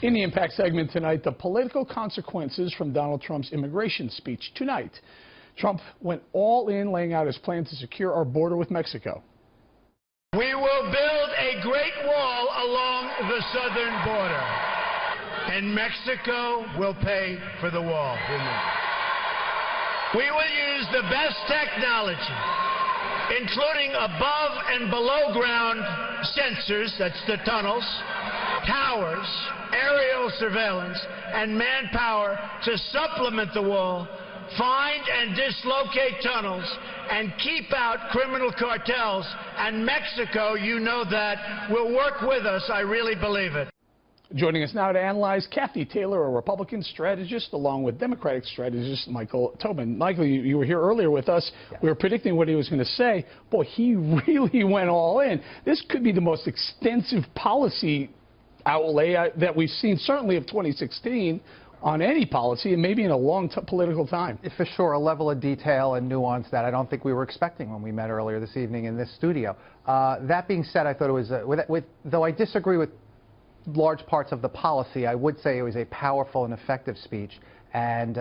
In the Impact segment tonight, the political consequences from Donald Trump's immigration speech tonight. Trump went all in, laying out his plan to secure our border with Mexico. We will build a great wall along the southern border, and Mexico will pay for the wall. We will use the best technology, including above and below ground sensors, that's the tunnels, towers, aerial surveillance, and manpower to supplement the wall, find and dislocate tunnels, and keep out criminal cartels. And Mexico, you know that, will work with us. I really believe it. Joining us now to analyze, Kathy Taylor, a Republican strategist, along with Democratic strategist Michael Tobin. Michael, you were here earlier with us. Yeah. We were predicting what he was going to say. Boy, he really went all in. This could be the most extensive policy outlay that we've seen, certainly of 2016, on any policy, and maybe in a long political time. For sure, a level of detail and nuance that I don't think we were expecting when we met earlier this evening in this studio. That being said, I thought it was, though I disagree with large parts of the policy, I would say it was a powerful and effective speech. And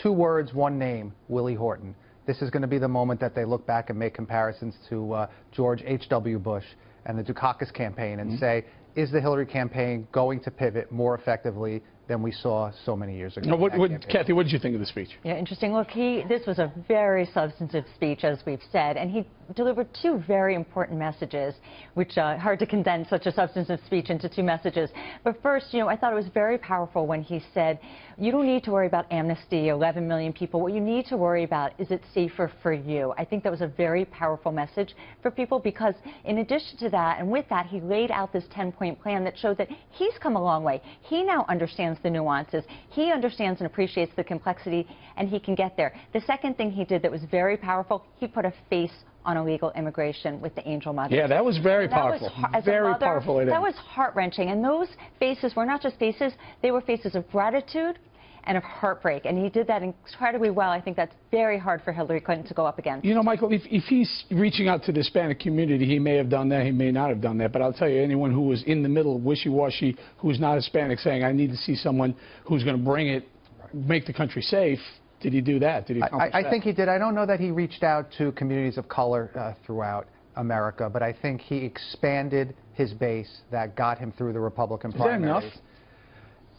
2 words, 1 name, Willie Horton. This is going to be the moment that they look back and make comparisons to George H.W. Bush and the Dukakis campaign and say, is the Hillary campaign going to pivot more effectively than we saw so many years ago? Kathy, what did you think of the speech? Yeah, interesting. Look, this was a very substantive speech, as we've said, and he delivered 2 very important messages, which hard to condense such a substantive speech into 2 messages. But first, I thought it was very powerful when he said, you don't need to worry about amnesty, 11 million people. What you need to worry about is it's safer for you. I think that was a very powerful message for people because in addition to that, and with that, he laid out this 10-point plan that showed that he's come a long way. He now understands the nuances. He understands and appreciates the complexity, and he can get there. The second thing he did that was very powerful, he put a face on illegal immigration with the Angel Mother. Yeah, that was very powerful. Very powerful. That was heart-wrenching. And those faces were not just faces, they were faces of gratitude and of heartbreak. And he did that incredibly well. I think that's very hard for Hillary Clinton to go up against. You know, Michael, if he's reaching out to the Hispanic community, he may have done that, he may not have done that. But I'll tell you, anyone who was in the middle, wishy-washy, who's not Hispanic, saying, I need to see someone who's going to bring it, make the country safe, did he do that? Did he accomplish that? I think he did. I don't know that he reached out to communities of color throughout America, but I think he expanded his base that got him through the Republican primaries. Is that enough?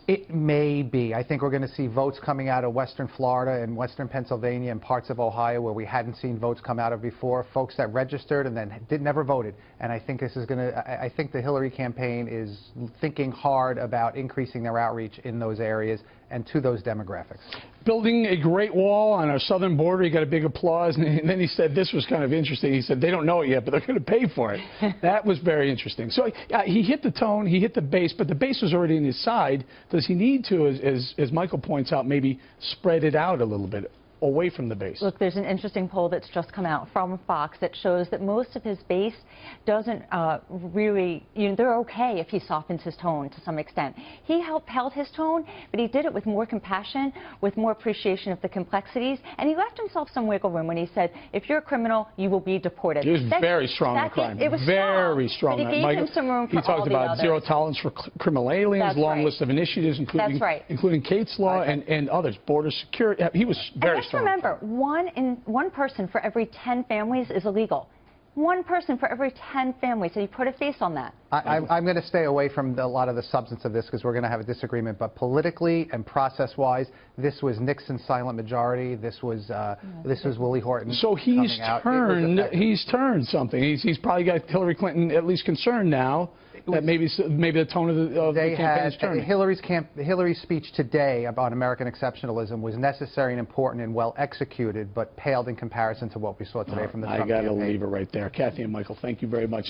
It may be. I think we're going to see votes coming out of western Florida and western Pennsylvania and parts of Ohio where we hadn't seen votes come out of before. Folks that registered and then never voted. And I think this is going to. I think the Hillary campaign is thinking hard about increasing their outreach in those areas and to those demographics. Building a great wall on our southern border, he got a big applause, and then he said this was kind of interesting. He said they don't know it yet, but they're going to pay for it. That was very interesting. So he hit the tone, he hit the base, but the base was already on his side. Does he need to, as Michael points out, maybe spread it out a little bit away from the base? Look, there's an interesting poll that's just come out from Fox that shows that most of his base doesn't really, they're okay if he softens his tone to some extent. He held his tone, but he did it with more compassion, with more appreciation of the complexities, and he left himself some wiggle room when he said, if you're a criminal, you will be deported. He was very strong on crime. It was very strong. But he gave him some room for he talked about zero tolerance for criminal aliens, long list of initiatives, including Kate's Law and others, border security. He was very strong. Remember, one person for every 10 families is illegal. 1 person for every 10 families. So you put a face on that. I'm going to stay away from a lot of the substance of this because we're going to have a disagreement. But politically and process-wise, this was Nixon's silent majority. This was Willie Horton. So he's turned. He's turned something. He's probably got Hillary Clinton at least concerned now that maybe the tone of the campaign is turning. Hillary's speech today about American exceptionalism was necessary and important and well executed, but paled in comparison to what we saw today from the Trump campaign. I got to leave it right there. Kathy and Michael, thank you very much.